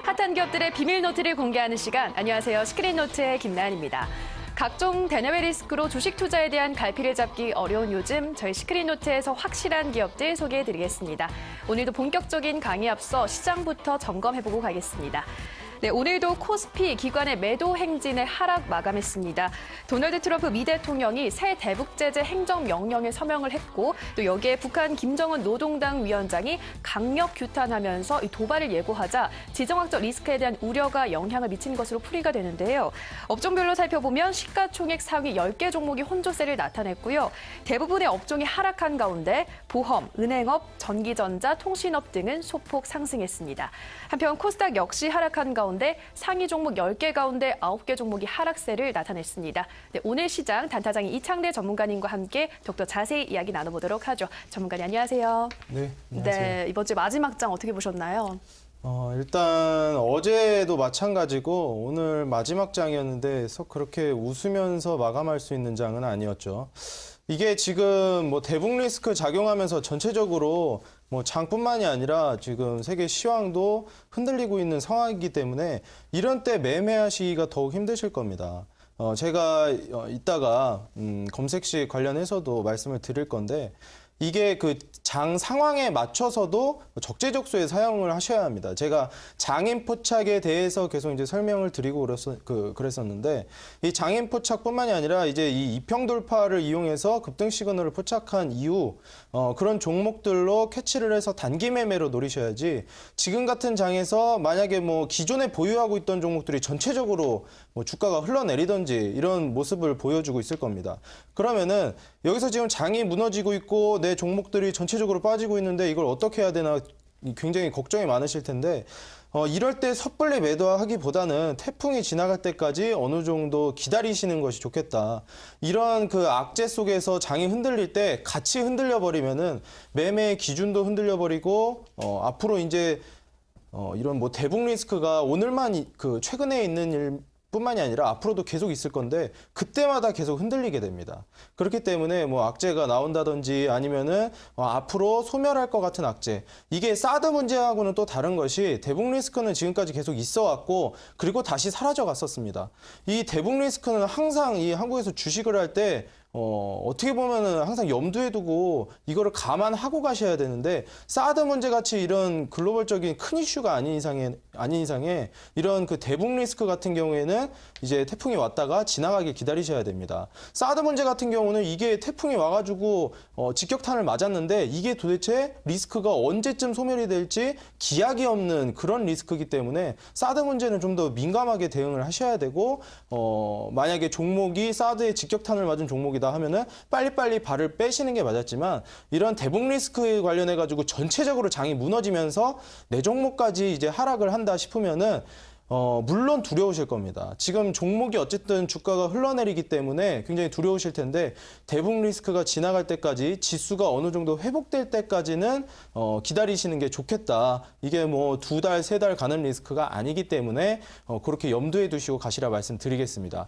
핫한 기업들의 비밀 노트를 공개하는 시간. 안녕하세요. 시크릿노트의 김나연입니다. 각종 대내외 리스크로 주식 투자에 대한 갈피를 잡기 어려운 요즘 저희 시크릿노트에서 확실한 기업들 소개해드리겠습니다. 오늘도 본격적인 강의 앞서 시장부터 점검해보고 가겠습니다. 네, 오늘도 코스피 기관의 매도 행진의 하락 마감했습니다. 도널드 트럼프 미 대통령이 새 대북제재 행정명령에 서명을 했고 또 여기에 북한 김정은 노동당 위원장이 강력 규탄하면서 이 도발을 예고하자 지정학적 리스크에 대한 우려가 영향을 미친 것으로 풀이가 되는데요. 업종별로 살펴보면 시가총액 상위 10개 종목이 혼조세를 나타냈고요. 대부분의 업종이 하락한 가운데 보험, 은행업, 전기전자, 통신업 등은 소폭 상승했습니다. 한편 코스닥 역시 하락한 가운데 상위 종목 10개 가운데 9개 종목이 하락세를 나타냈습니다. 네, 오늘 시장 단타장이 이창대 전문가님과 함께 더욱더 자세히 이야기 나눠보도록 하죠. 전문가님 안녕하세요. 네, 안녕하세요. 네, 이번 주 마지막 장 어떻게 보셨나요? 일단 어제도 마찬가지고 오늘 마지막 장이었는데 그렇게 웃으면서 마감할 수 있는 장은 아니었죠. 이게 지금 대북 리스크 작용하면서 전체적으로 장뿐만이 아니라 지금 세계 시황도 흔들리고 있는 상황이기 때문에 이런 때 매매하시기가 더욱 힘드실 겁니다. 제가 이따가 검색식 관련해서도 말씀을 드릴 건데 이게 그 장 상황에 맞춰서도 적재적소에 사용을 하셔야 합니다. 제가 장인 포착에 대해서 계속 이제 설명을 드리고 그랬었는데 이 장인 포착뿐만이 아니라 이제 이 이평 돌파를 이용해서 급등 시그널을 포착한 이후 그런 종목들로 캐치를 해서 단기 매매로 노리셔야지 지금 같은 장에서 만약에 기존에 보유하고 있던 종목들이 전체적으로 주가가 흘러내리든지 이런 모습을 보여주고 있을 겁니다. 그러면은 여기서 지금 장이 무너지고 있고 내 종목들이 전체적으로 빠지고 있는데 이걸 어떻게 해야 되나 굉장히 걱정이 많으실 텐데 이럴 때 섣불리 매도하기보다는 태풍이 지나갈 때까지 어느 정도 기다리시는 것이 좋겠다. 이런 그 악재 속에서 장이 흔들릴 때 같이 흔들려 버리면은 매매의 기준도 흔들려 버리고 앞으로 이제 이런 대북 리스크가 오늘만 최근에 있는 일 뿐만이 아니라 앞으로도 계속 있을 건데 그때마다 계속 흔들리게 됩니다. 그렇기 때문에 악재가 나온다든지 아니면은 앞으로 소멸할 것 같은 악재. 이게 사드 문제하고는 또 다른 것이 대북 리스크는 지금까지 계속 있어 왔고 그리고 다시 사라져 갔었습니다. 이 대북 리스크는 항상 이 한국에서 주식을 할 때 어떻게 보면은 항상 염두에 두고 이거를 감안하고 가셔야 되는데 사드 문제 같이 이런 글로벌적인 큰 이슈가 아닌 이상에 이런 그 대북 리스크 같은 경우에는 이제 태풍이 왔다가 지나가길 기다리셔야 됩니다. 사드 문제 같은 경우는 이게 태풍이 와가지고 직격탄을 맞았는데 이게 도대체 리스크가 언제쯤 소멸이 될지 기약이 없는 그런 리스크이기 때문에 사드 문제는 좀 더 민감하게 대응을 하셔야 되고 만약에 종목이 사드에 직격탄을 맞은 종목이다 하면은 빨리빨리 발을 빼시는 게 맞았지만 이런 대북 리스크에 관련해 가지고 전체적으로 장이 무너지면서 내 종목까지 이제 하락을 한다 싶으면은 물론 두려우실 겁니다. 지금 종목이 어쨌든 주가가 흘러내리기 때문에 굉장히 두려우실 텐데 대북 리스크가 지나갈 때까지 지수가 어느 정도 회복될 때까지는 기다리시는 게 좋겠다. 이게 2달, 3달 가는 리스크가 아니기 때문에 그렇게 염두에 두시고 가시라 말씀드리겠습니다.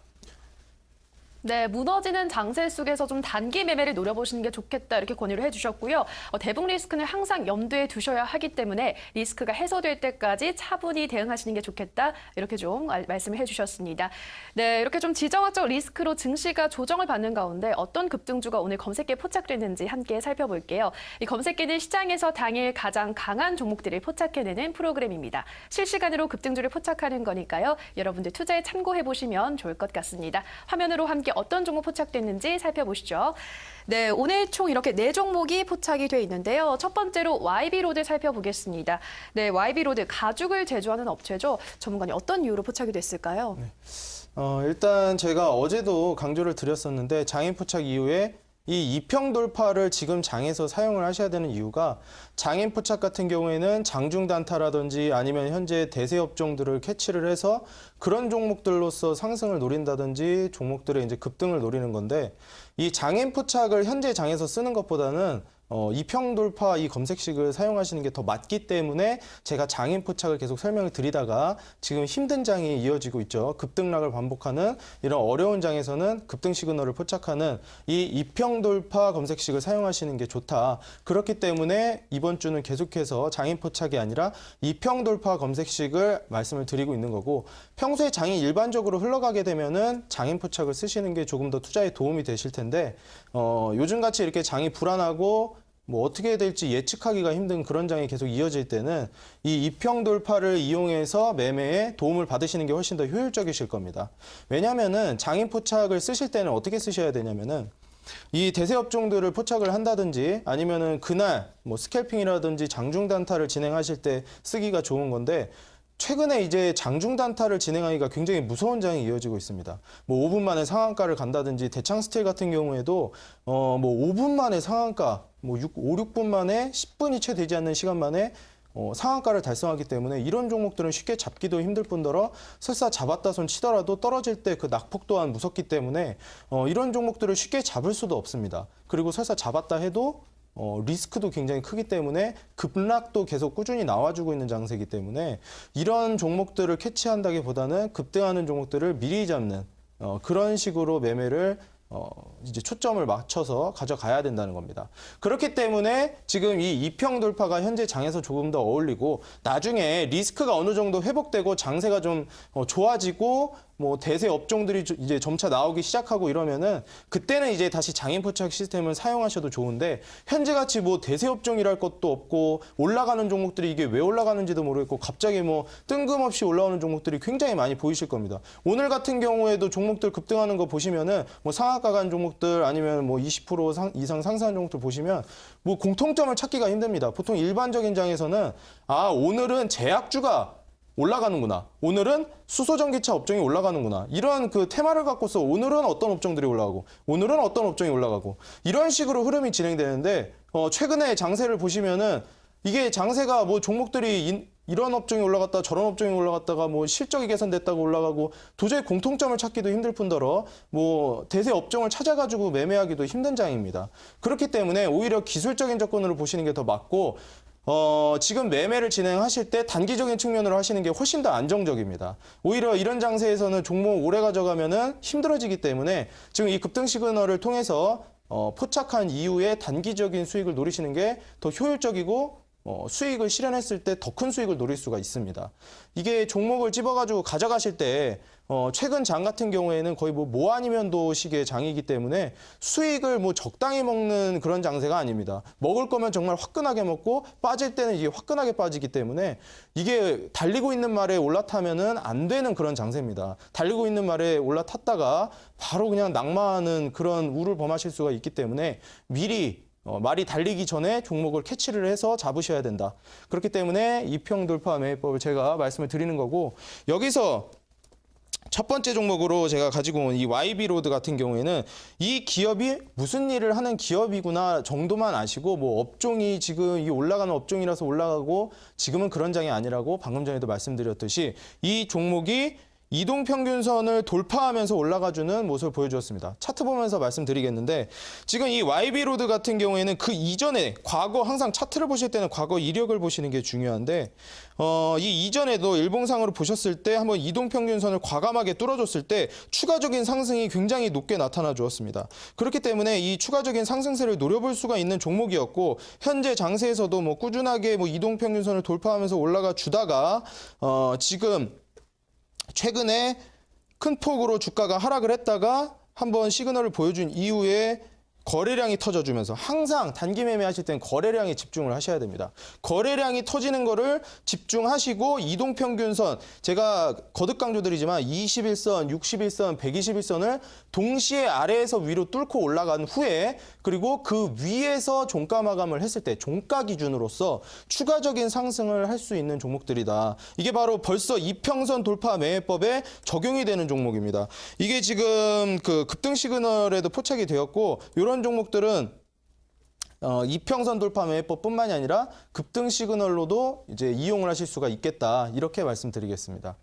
네, 무너지는 장세 속에서 좀 단기 매매를 노려보시는 게 좋겠다 이렇게 권유를 해주셨고요. 대북 리스크는 항상 염두에 두셔야 하기 때문에 리스크가 해소될 때까지 차분히 대응하시는 게 좋겠다 이렇게 좀 말씀을 해주셨습니다. 네, 이렇게 좀 지정학적 리스크로 증시가 조정을 받는 가운데 어떤 급등주가 오늘 검색기에 포착됐는지 함께 살펴볼게요. 이 검색기는 시장에서 당일 가장 강한 종목들을 포착해내는 프로그램입니다. 실시간으로 급등주를 포착하는 거니까요. 여러분들 투자에 참고해보시면 좋을 것 같습니다. 화면으로 함께 어떤 종목 포착됐는지 살펴보시죠. 네, 오늘 총 이렇게 4종목이 포착이 돼 있는데요. 첫 번째로 YB로드 살펴보겠습니다. 네, YB로드 가죽을 제조하는 업체죠. 전문가님 어떤 이유로 포착이 됐을까요? 네. 일단 제가 어제도 강조를 드렸었는데 장인 포착 이후에 이 이평 돌파를 지금 장에서 사용을 하셔야 되는 이유가 장인 포착 같은 경우에는 장중 단타라든지 아니면 현재 대세 업종들을 캐치를 해서 그런 종목들로서 상승을 노린다든지 종목들의 이제 급등을 노리는 건데 이 장인 포착을 현재 장에서 쓰는 것보다는 이평 돌파 이 검색식을 사용하시는 게 더 맞기 때문에 제가 장인 포착을 계속 설명을 드리다가 지금 힘든 장이 이어지고 있죠. 급등락을 반복하는 이런 어려운 장에서는 급등 시그널을 포착하는 이 이평 돌파 검색식을 사용하시는 게 좋다. 그렇기 때문에 이번 주는 계속해서 장인 포착이 아니라 이평 돌파 검색식을 말씀을 드리고 있는 거고, 평소에 장이 일반적으로 흘러가게 되면은 장인 포착을 쓰시는 게 조금 더 투자에 도움이 되실 텐데, 요즘같이 이렇게 장이 불안하고 뭐 어떻게 될지 예측하기가 힘든 그런 장이 계속 이어질 때는 이 이평 돌파를 이용해서 매매에 도움을 받으시는 게 훨씬 더 효율적이실 겁니다. 왜냐하면은 장인 포착을 쓰실 때는 어떻게 쓰셔야 되냐면은 이 대세 업종들을 포착을 한다든지 아니면은 그날 뭐 스캘핑이라든지 장중 단타를 진행하실 때 쓰기가 좋은 건데, 최근에 이제 장중 단타를 진행하기가 굉장히 무서운 장이 이어지고 있습니다. 뭐 5분 만에 상한가를 간다든지, 대창 스틸 같은 경우에도 뭐 5분 만에 상한가, 뭐 5, 6분 만에 10분이 채 되지 않는 시간 만에 상한가를 달성하기 때문에 이런 종목들은 쉽게 잡기도 힘들 뿐더러 설사 잡았다 손 치더라도 떨어질 때 그 낙폭 또한 무섭기 때문에 이런 종목들을 쉽게 잡을 수도 없습니다. 그리고 설사 잡았다 해도 리스크도 굉장히 크기 때문에 급락도 계속 꾸준히 나와주고 있는 장세이기 때문에 이런 종목들을 캐치한다기보다는 급등하는 종목들을 미리 잡는 그런 식으로 매매를 이제 초점을 맞춰서 가져가야 된다는 겁니다. 그렇기 때문에 지금 이 이평 돌파가 현재 장에서 조금 더 어울리고, 나중에 리스크가 어느 정도 회복되고 장세가 좀 좋아지고 뭐 대세 업종들이 이제 점차 나오기 시작하고 이러면은 그때는 이제 다시 장인 포착 시스템을 사용하셔도 좋은데, 현재 같이 뭐 대세 업종이랄 것도 없고 올라가는 종목들이 이게 왜 올라가는지도 모르겠고 갑자기 뭐 뜬금없이 올라오는 종목들이 굉장히 많이 보이실 겁니다. 오늘 같은 경우에도 종목들 급등하는 거 보시면은 뭐 상한가 간 종목들 아니면 뭐 20% 이상 상승한 종목들 보시면 뭐 공통점을 찾기가 힘듭니다. 보통 일반적인 장에서는 오늘은 제약주가 올라가는구나, 오늘은 수소전기차 업종이 올라가는구나, 이런 그 테마를 갖고서 오늘은 어떤 업종들이 올라가고 오늘은 어떤 업종이 올라가고 이런 식으로 흐름이 진행되는데, 최근에 장세를 보시면은 이게 장세가 뭐 종목들이 이런 업종이 올라갔다 저런 업종이 올라갔다가 뭐 실적이 개선됐다고 올라가고 도저히 공통점을 찾기도 힘들 뿐더러 뭐 대세 업종을 찾아가지고 매매하기도 힘든 장입니다. 그렇기 때문에 오히려 기술적인 접근으로 보시는 게 더 맞고, 지금 매매를 진행하실 때 단기적인 측면으로 하시는 게 훨씬 더 안정적입니다. 오히려 이런 장세에서는 종목 오래 가져가면은 힘들어지기 때문에 지금 이 급등 시그널을 통해서 포착한 이후에 단기적인 수익을 노리시는 게 더 효율적이고 수익을 실현했을 때 더 큰 수익을 노릴 수가 있습니다. 이게 종목을 집어가지고 가져가실 때 최근 장 같은 경우에는 거의 뭐 아니면 도식의 장이기 때문에 수익을 뭐 적당히 먹는 그런 장세가 아닙니다. 먹을 거면 정말 화끈하게 먹고 빠질 때는 이게 화끈하게 빠지기 때문에 이게 달리고 있는 말에 올라타면은 안 되는 그런 장세입니다. 달리고 있는 말에 올라탔다가 바로 그냥 낙마하는 그런 우를 범하실 수가 있기 때문에 미리 말이 달리기 전에 종목을 캐치를 해서 잡으셔야 된다. 그렇기 때문에 이평 돌파 매매법을 제가 말씀을 드리는 거고, 여기서 첫 번째 종목으로 제가 가지고 온 이 YB로드 같은 경우에는 이 기업이 무슨 일을 하는 기업이구나 정도만 아시고, 뭐 업종이 지금 이 올라가는 업종이라서 올라가고 지금은 그런 장이 아니라고 방금 전에도 말씀드렸듯이 이 종목이 이동평균선을 돌파하면서 올라가주는 모습을 보여주었습니다. 차트 보면서 말씀드리겠는데, 지금 이 YB로드 같은 경우에는 그 이전에 과거 항상 차트를 보실 때는 과거 이력을 보시는 게 중요한데, 이 이전에도 일봉상으로 보셨을 때 한번 이동평균선을 과감하게 뚫어줬을 때 추가적인 상승이 굉장히 높게 나타나 주었습니다. 그렇기 때문에 이 추가적인 상승세를 노려볼 수가 있는 종목이었고, 현재 장세에서도 뭐 꾸준하게 뭐 이동평균선을 돌파하면서 올라가 주다가 지금 최근에 큰 폭으로 주가가 하락을 했다가 한번 시그널을 보여준 이후에 거래량이 터져주면서, 항상 단기 매매하실 때는 거래량에 집중을 하셔야 됩니다. 거래량이 터지는 거를 집중하시고 이동평균선, 제가 거듭 강조드리지만 21선, 61선, 121선을 동시에 아래에서 위로 뚫고 올라간 후에, 그리고 그 위에서 종가 마감을 했을 때 종가 기준으로서 추가적인 상승을 할 수 있는 종목들이다. 이게 바로 벌써 이평선 돌파 매매법에 적용이 되는 종목입니다. 이게 지금 그 급등 시그널에도 포착이 되었고, 이런 종목들은 이평선 돌파 매매법뿐만이 아니라 급등 시그널로도 이제 이용을 하실 수가 있겠다, 이렇게 말씀드리겠습니다.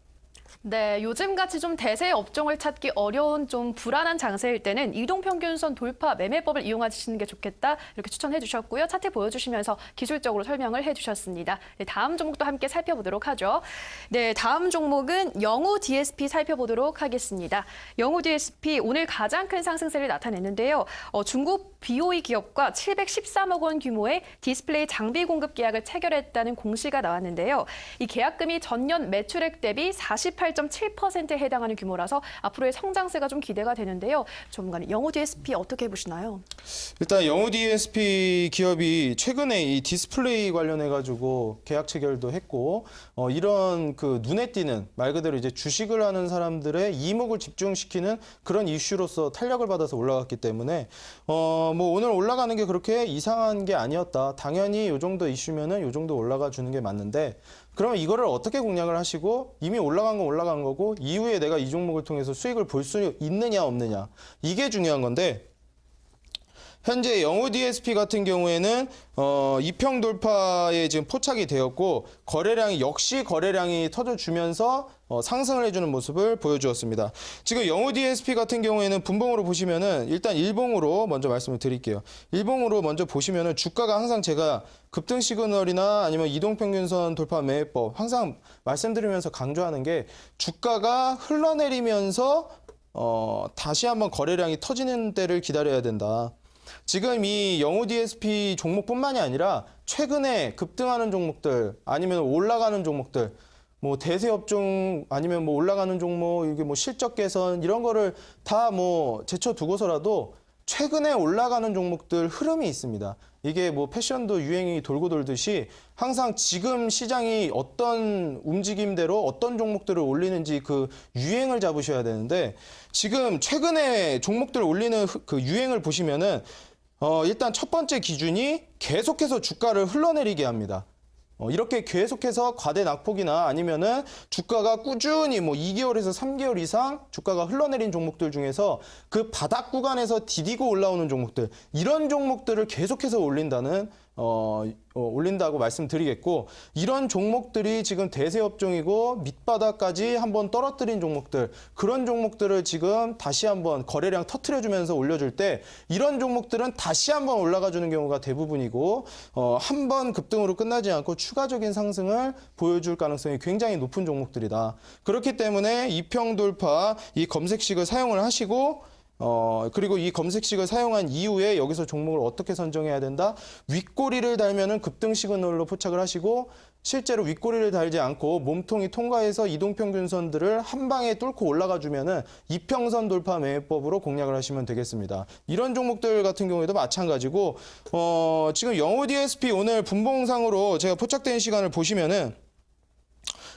네, 요즘같이 좀 대세 업종을 찾기 어려운 좀 불안한 장세일 때는 이동평균선 돌파 매매법을 이용하시는 게 좋겠다 이렇게 추천해 주셨고요. 차트 보여주시면서 기술적으로 설명을 해주셨습니다. 네, 다음 종목도 함께 살펴보도록 하죠. 네, 다음 종목은 영우 DSP 살펴보도록 하겠습니다. 영우 DSP 오늘 가장 큰 상승세를 나타냈는데요. 중국 BOE 기업과 713억 원 규모의 디스플레이 장비 공급 계약을 체결했다는 공시가 나왔는데요. 이 계약금이 전년 매출액 대비 48.7%에 해당하는 규모라서 앞으로의 성장세가 좀 기대가 되는데요. 전문가님, 영우 DSP 어떻게 보시나요? 일단 영우 DSP 기업이 최근에 이 디스플레이 관련해 가지고 계약 체결도 했고 이런 그 눈에 띄는 말 그대로 이제 주식을 하는 사람들의 이목을 집중시키는 그런 이슈로서 탄력을 받아서 올라갔기 때문에 뭐 오늘 올라가는 게 그렇게 이상한 게 아니었다. 당연히 이 정도 이슈면은 이 정도 올라가 주는 게 맞는데 그러면 이거를 어떻게 공략을 하시고 이미 올라간 건 올라간 거고 이후에 내가 이 종목을 통해서 수익을 볼 수 있느냐 없느냐 이게 중요한 건데 현재 영우 DSP 같은 경우에는 2평 돌파에 지금 포착이 되었고 거래량이 역시 거래량이 터져주면서 상승을 해주는 모습을 보여주었습니다. 지금 영우 DSP 같은 경우에는 분봉으로 보시면은 일단 일봉으로 먼저 말씀을 드릴게요. 일봉으로 먼저 보시면은 주가가 항상 제가 급등 시그널이나 아니면 이동평균선 돌파 매매법 항상 말씀드리면서 강조하는 게 주가가 흘러내리면서 다시 한번 거래량이 터지는 때를 기다려야 된다. 지금 이 영우 DSP 종목뿐만이 아니라 최근에 급등하는 종목들 아니면 올라가는 종목들 뭐 대세 업종 아니면 뭐 올라가는 종목 이게 뭐 실적 개선 이런 거를 다 뭐 제쳐두고서라도 최근에 올라가는 종목들 흐름이 있습니다. 이게 뭐 패션도 유행이 돌고 돌듯이 항상 지금 시장이 어떤 움직임대로 어떤 종목들을 올리는지 그 유행을 잡으셔야 되는데 지금 최근에 종목들을 올리는 그 유행을 보시면은 일단 첫 번째 기준이 계속해서 주가를 흘러내리게 합니다. 이렇게 계속해서 과대 낙폭이나 아니면은 주가가 꾸준히 뭐 2개월에서 3개월 이상 주가가 흘러내린 종목들 중에서 그 바닥 구간에서 디디고 올라오는 종목들 이런 종목들을 계속해서 올린다고 말씀드리겠고 이런 종목들이 지금 대세 업종이고 밑바닥까지 한번 떨어뜨린 종목들 그런 종목들을 지금 다시 한번 거래량 터트려주면서 올려줄 때 이런 종목들은 다시 한번 올라가주는 경우가 대부분이고 한번 급등으로 끝나지 않고 추가적인 상승을 보여줄 가능성이 굉장히 높은 종목들이다. 그렇기 때문에 이평 돌파 이 검색식을 사용을 하시고 그리고 이 검색식을 사용한 이후에 여기서 종목을 어떻게 선정해야 된다? 윗꼬리를 달면은 급등 시그널로 포착을 하시고 실제로 윗꼬리를 달지 않고 몸통이 통과해서 이동평균선들을 한 방에 뚫고 올라가 주면은 이평선 돌파 매매법으로 공략을 하시면 되겠습니다. 이런 종목들 같은 경우에도 마찬가지고 지금 영우 DSP 오늘 분봉상으로 제가 포착된 시간을 보시면은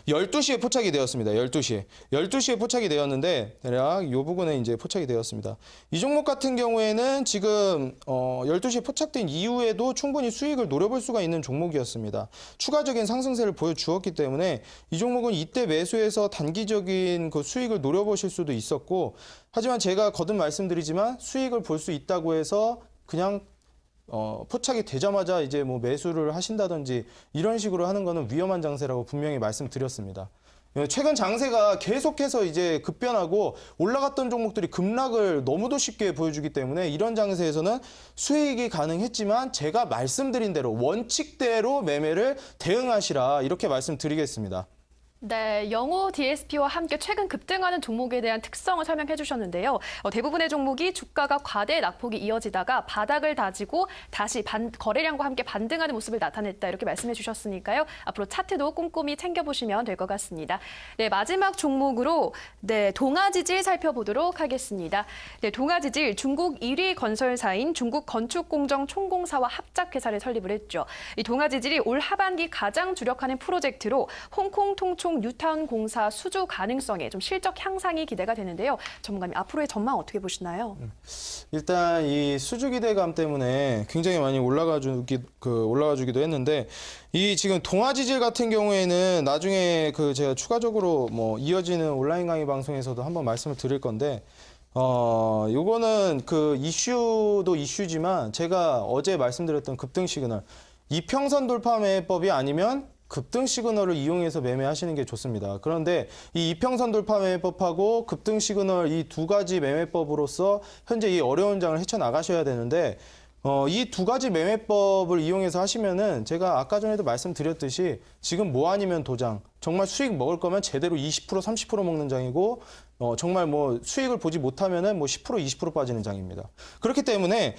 12시에 포착이 되었습니다. 12시에. 12시에 포착이 되었는데, 대략 이 부분에 이제 포착이 되었습니다. 이 종목 같은 경우에는 지금, 12시에 포착된 이후에도 충분히 수익을 노려볼 수가 있는 종목이었습니다. 추가적인 상승세를 보여주었기 때문에 이 종목은 이때 매수해서 단기적인 그 수익을 노려보실 수도 있었고, 하지만 제가 거듭 말씀드리지만 수익을 볼 수 있다고 해서 그냥 포착이 되자마자 이제 뭐 매수를 하신다든지 이런 식으로 하는 거는 위험한 장세라고 분명히 말씀드렸습니다. 최근 장세가 계속해서 이제 급변하고 올라갔던 종목들이 급락을 너무도 쉽게 보여주기 때문에 이런 장세에서는 수익이 가능했지만 제가 말씀드린 대로 원칙대로 매매를 대응하시라 이렇게 말씀드리겠습니다. 네, 영우 DSP와 함께 최근 급등하는 종목에 대한 특성을 설명해 주셨는데요. 대부분의 종목이 주가가 과대 낙폭이 이어지다가 바닥을 다지고 다시 거래량과 함께 반등하는 모습을 나타냈다 이렇게 말씀해 주셨으니까요. 앞으로 차트도 꼼꼼히 챙겨보시면 될 것 같습니다. 네, 마지막 종목으로 동아지질 살펴보도록 하겠습니다. 네, 동아지질 중국 1위 건설사인 중국건축공정총공사와 합작회사를 설립을 했죠. 이 동아지질이 올 하반기 가장 주력하는 프로젝트로 홍콩 통총 뉴타운 공사 수주 가능성에 좀 실적 향상이 기대가 되는데요. 전문가님 앞으로의 전망 어떻게 보시나요? 일단 이 수주 기대감 때문에 굉장히 많이 올라가주기도 했는데 이 지금 동아지질 같은 경우에는 나중에 제가 추가적으로 뭐 이어지는 온라인 강의 방송에서도 한번 말씀을 드릴 건데 요거는 그 이슈도 이슈지만 제가 어제 말씀드렸던 급등 시그널 이평선 돌파 매매법이 아니면 급등 시그널을 이용해서 매매하시는 게 좋습니다. 그런데 이 이평선 돌파 매매법하고 급등 시그널 이 두 가지 매매법으로서 현재 이 어려운 장을 헤쳐나가셔야 되는데 이 두 가지 매매법을 이용해서 하시면은 제가 아까 전에도 말씀드렸듯이 지금 뭐 아니면 도장, 정말 수익 먹을 거면 제대로 20% 30% 먹는 장이고 정말 뭐 수익을 보지 못하면은 뭐 10% 20% 빠지는 장입니다. 그렇기 때문에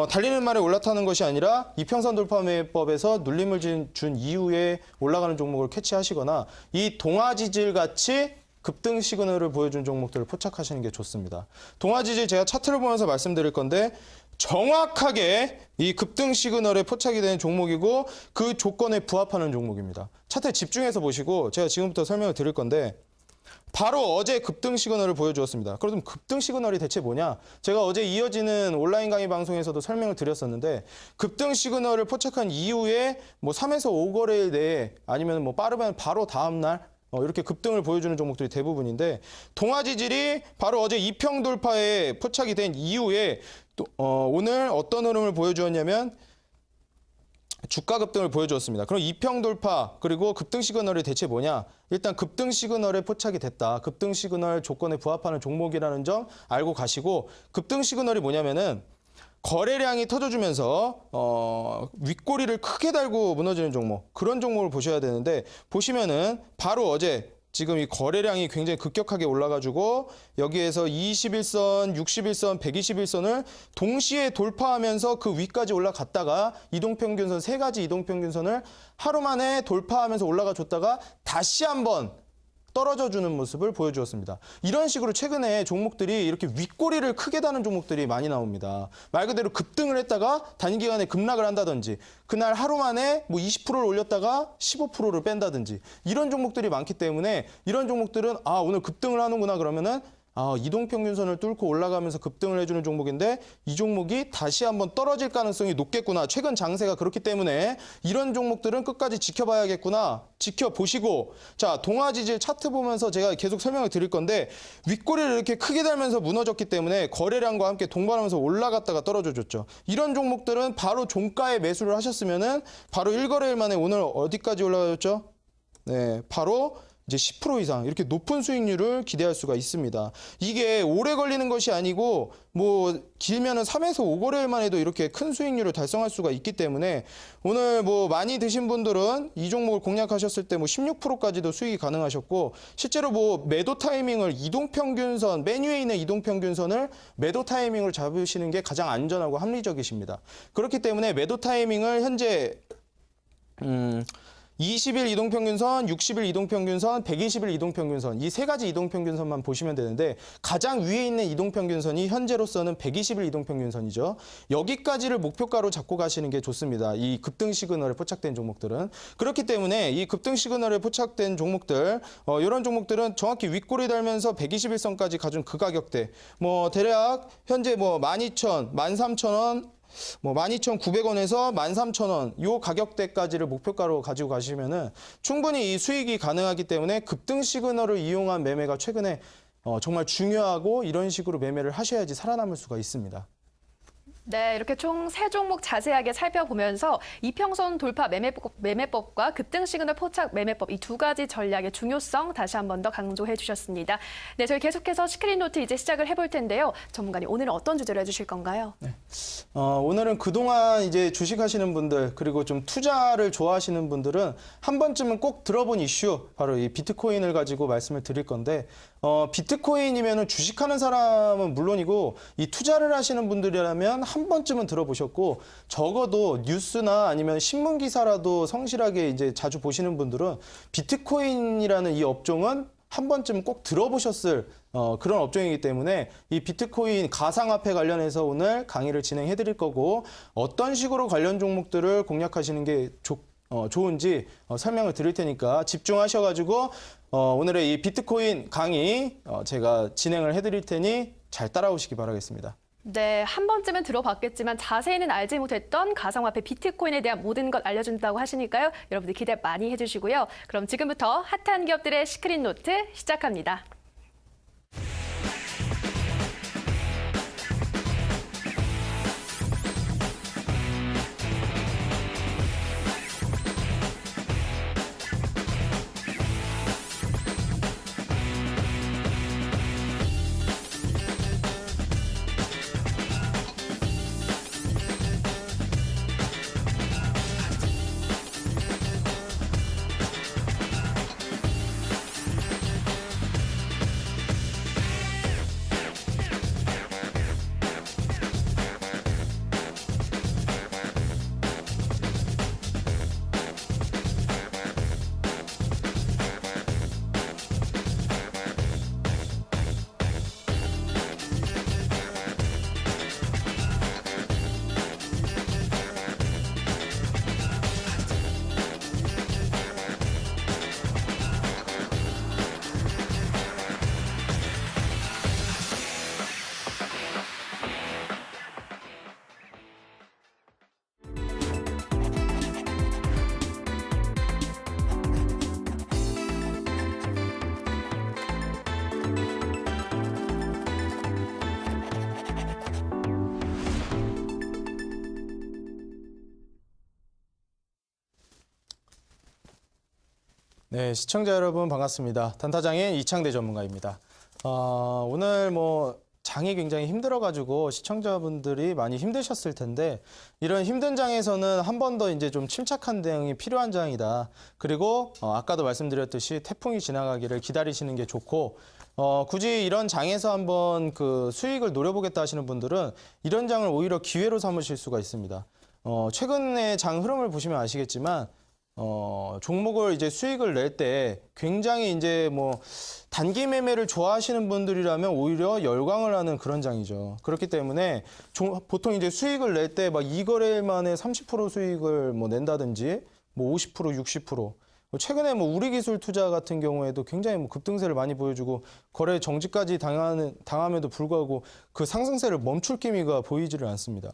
달리는 말에 올라타는 것이 아니라 이평선 돌파 매매법에서 눌림을 준 이후에 올라가는 종목을 캐치하시거나 이 동아지질 같이 급등 시그널을 보여준 종목들을 포착하시는 게 좋습니다. 동아지질 제가 차트를 보면서 말씀드릴 건데 정확하게 이 급등 시그널에 포착이 되는 종목이고 그 조건에 부합하는 종목입니다. 차트에 집중해서 보시고 제가 지금부터 설명을 드릴 건데 바로 어제 급등 시그널을 보여주었습니다. 그럼 급등 시그널이 대체 뭐냐? 제가 어제 이어지는 온라인 강의 방송에서도 설명을 드렸었는데 급등 시그널을 포착한 이후에 뭐 3에서 5거래일 내에 아니면 뭐 빠르면 바로 다음날 이렇게 급등을 보여주는 종목들이 대부분인데 동아지질이 바로 어제 이평 돌파에 포착이 된 이후에 또, 오늘 어떤 흐름을 보여주었냐면 주가 급등을 보여주었습니다. 그럼 이평 돌파 그리고 급등 시그널이 대체 뭐냐? 일단 급등 시그널에 포착이 됐다. 급등 시그널 조건에 부합하는 종목이라는 점 알고 가시고 급등 시그널이 뭐냐면은 거래량이 터져주면서 윗꼬리를 크게 달고 무너지는 종목 그런 종목을 보셔야 되는데 보시면은 바로 어제 지금 이 거래량이 굉장히 급격하게 올라가지고 여기에서 21선, 61선, 121선을 동시에 돌파하면서 그 위까지 올라갔다가 이동평균선 세 가지 이동평균선을 하루 만에 돌파하면서 올라가 줬다가 다시 한번 떨어져주는 모습을 보여주었습니다. 이런 식으로 최근에 종목들이 이렇게 윗꼬리를 크게 다는 종목들이 많이 나옵니다. 말 그대로 급등을 했다가 단기간에 급락을 한다든지 그날 하루 만에 뭐 20%를 올렸다가 15%를 뺀다든지 이런 종목들이 많기 때문에 이런 종목들은 오늘 급등을 하는구나 그러면은 이동평균선을 뚫고 올라가면서 급등을 해주는 종목인데 이 종목이 다시 한번 떨어질 가능성이 높겠구나. 최근 장세가 그렇기 때문에 이런 종목들은 끝까지 지켜봐야겠구나. 지켜보시고 자 동아지질 차트 보면서 제가 계속 설명을 드릴 건데 윗꼬리를 이렇게 크게 달면서 무너졌기 때문에 거래량과 함께 동반하면서 올라갔다가 떨어져줬죠. 이런 종목들은 바로 종가에 매수를 하셨으면은 바로 1거래일 만에 오늘 어디까지 올라가졌죠? 네, 바로 이제 10% 이상 이렇게 높은 수익률을 기대할 수가 있습니다. 이게 오래 걸리는 것이 아니고 뭐 길면은 3에서 5거래일만 해도 이렇게 큰 수익률을 달성할 수가 있기 때문에 오늘 뭐 많이 드신 분들은 이 종목을 공략하셨을 때 뭐 16%까지도 수익이 가능하셨고 실제로 뭐 매도 타이밍을 이동평균선 맨 위에 있는 이동평균선을 매도 타이밍을 잡으시는 게 가장 안전하고 합리적이십니다. 그렇기 때문에 매도 타이밍을 현재 20일 이동평균선, 60일 이동평균선, 120일 이동평균선 이 세 가지 이동평균선만 보시면 되는데 가장 위에 있는 이동평균선이 현재로서는 120일 이동평균선이죠. 여기까지를 목표가로 잡고 가시는 게 좋습니다. 이 급등 시그널에 포착된 종목들은. 그렇기 때문에 이 급등 시그널에 포착된 종목들 이런 종목들은 정확히 윗꼬리 달면서 121선까지 가준 그 가격대 뭐 대략 현재 뭐 12,000, 13,000원 뭐 12,900원에서 13,000원 요 가격대까지를 목표가로 가지고 가시면은 충분히 이 수익이 가능하기 때문에 급등 시그널을 이용한 매매가 최근에 정말 중요하고 이런 식으로 매매를 하셔야지 살아남을 수가 있습니다. 네, 이렇게 총 3종목 자세하게 살펴보면서 이평선 돌파 매매법과 급등 시그널 포착 매매법 이 두 가지 전략의 중요성 다시 한 번 더 강조해 주셨습니다. 네, 저희 계속해서 시크릿 노트 이제 시작을 해볼 텐데요. 전문가님, 오늘은 어떤 주제로 해주실 건가요? 네. 오늘은 그동안 이제 주식하시는 분들 그리고 좀 투자를 좋아하시는 분들은 한 번쯤은 꼭 들어본 이슈 바로 이 비트코인을 가지고 말씀을 드릴 건데 비트코인이면은 주식하는 사람은 물론이고 이 투자를 하시는 분들이라면 한 번쯤은 들어보셨고 적어도 뉴스나 아니면 신문 기사라도 성실하게 이제 자주 보시는 분들은 비트코인이라는 이 업종은 한 번쯤 꼭 들어보셨을 그런 업종이기 때문에 이 비트코인 가상화폐 관련해서 오늘 강의를 진행해 드릴 거고 어떤 식으로 관련 종목들을 공략하시는 게 좋은지 설명을 드릴 테니까 집중하셔가지고 오늘의 이 비트코인 강의 제가 진행을 해드릴 테니 잘 따라오시기 바라겠습니다. 네, 한 번쯤은 들어봤겠지만 자세히는 알지 못했던 가상화폐 비트코인에 대한 모든 것 알려준다고 하시니까요. 여러분들 기대 많이 해주시고요. 그럼 지금부터 핫한 기업들의 시크릿 노트 시작합니다. 네, 시청자 여러분 반갑습니다. 단타장인 이창대 전문가입니다. 오늘 장이 굉장히 힘들어가지고 시청자분들이 많이 힘드셨을 텐데 이런 힘든 장에서는 한 번 더 이제 좀 침착한 대응이 필요한 장이다. 그리고 아까도 말씀드렸듯이 태풍이 지나가기를 기다리시는 게 좋고 굳이 이런 장에서 한번 그 수익을 노려보겠다 하시는 분들은 이런 장을 오히려 기회로 삼으실 수가 있습니다. 최근의 장 흐름을 보시면 아시겠지만 종목을 이제 수익을 낼 때 굉장히 이제 단기 매매를 좋아하시는 분들이라면 오히려 열광을 하는 그런 장이죠. 그렇기 때문에 보통 이제 수익을 낼 때 막 2거래일 만에 30% 수익을 낸다든지 50%, 60%. 최근에 우리기술 투자 같은 경우에도 굉장히 급등세를 많이 보여주고 거래 정지까지 당함에도 불구하고 그 상승세를 멈출 기미가 보이지를 않습니다.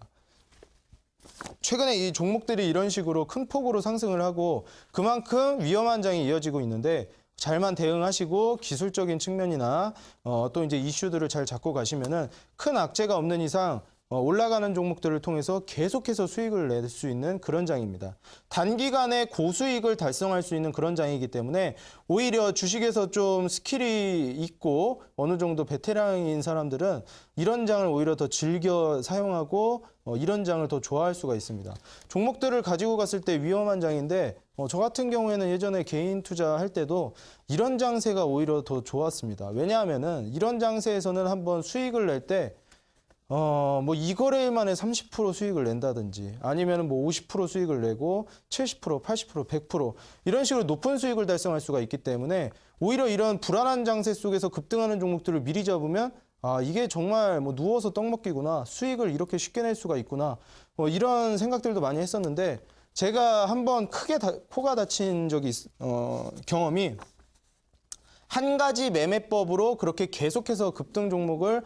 최근에 이 종목들이 이런 식으로 큰 폭으로 상승을 하고 그만큼 위험한 장이 이어지고 있는데 잘만 대응하시고 기술적인 측면이나 또 이제 이슈들을 잘 잡고 가시면은 큰 악재가 없는 이상 올라가는 종목들을 통해서 계속해서 수익을 낼 수 있는 그런 장입니다. 단기간에 고수익을 달성할 수 있는 그런 장이기 때문에 오히려 주식에서 좀 스킬이 있고 어느 정도 베테랑인 사람들은 이런 장을 오히려 더 즐겨 사용하고 이런 장을 더 좋아할 수가 있습니다. 종목들을 가지고 갔을 때 위험한 장인데 저 같은 경우에는 예전에 개인 투자할 때도 이런 장세가 오히려 더 좋았습니다. 왜냐하면은 이런 장세에서는 한번 수익을 낼때 2거래일 만에 30% 수익을 낸다든지 아니면 50% 수익을 내고 70%, 80%, 100% 이런 식으로 높은 수익을 달성할 수가 있기 때문에 오히려 이런 불안한 장세 속에서 급등하는 종목들을 미리 잡으면 이게 정말 누워서 떡 먹기구나. 수익을 이렇게 쉽게 낼 수가 있구나. 이런 생각들도 많이 했었는데 제가 한번 크게 코가 다친 적이 경험이 한 가지 매매법으로 그렇게 계속해서 급등 종목을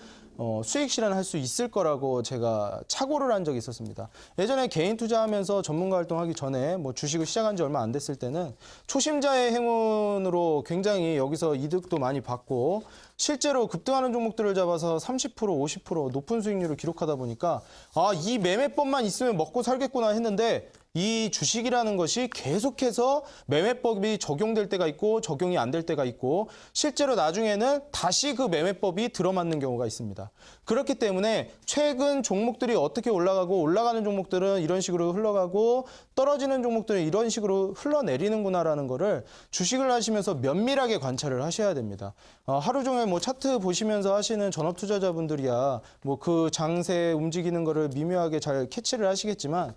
수익 실현할 수 있을 거라고 제가 착오를 한 적이 있었습니다. 예전에 개인 투자하면서 전문가 활동하기 전에 주식을 시작한 지 얼마 안 됐을 때는 초심자의 행운으로 굉장히 여기서 이득도 많이 받고 실제로 급등하는 종목들을 잡아서 30%, 50% 높은 수익률을 기록하다 보니까 이 매매법만 있으면 먹고 살겠구나 했는데 이 주식이라는 것이 계속해서 매매법이 적용될 때가 있고 적용이 안 될 때가 있고 실제로 나중에는 다시 그 매매법이 들어맞는 경우가 있습니다. 그렇기 때문에 최근 종목들이 어떻게 올라가고 올라가는 종목들은 이런 식으로 흘러가고 떨어지는 종목들은 이런 식으로 흘러내리는구나라는 거를 주식을 하시면서 면밀하게 관찰을 하셔야 됩니다. 하루 종일 차트 보시면서 하시는 전업 투자자분들이야 그 장세 움직이는 거를 미묘하게 잘 캐치를 하시겠지만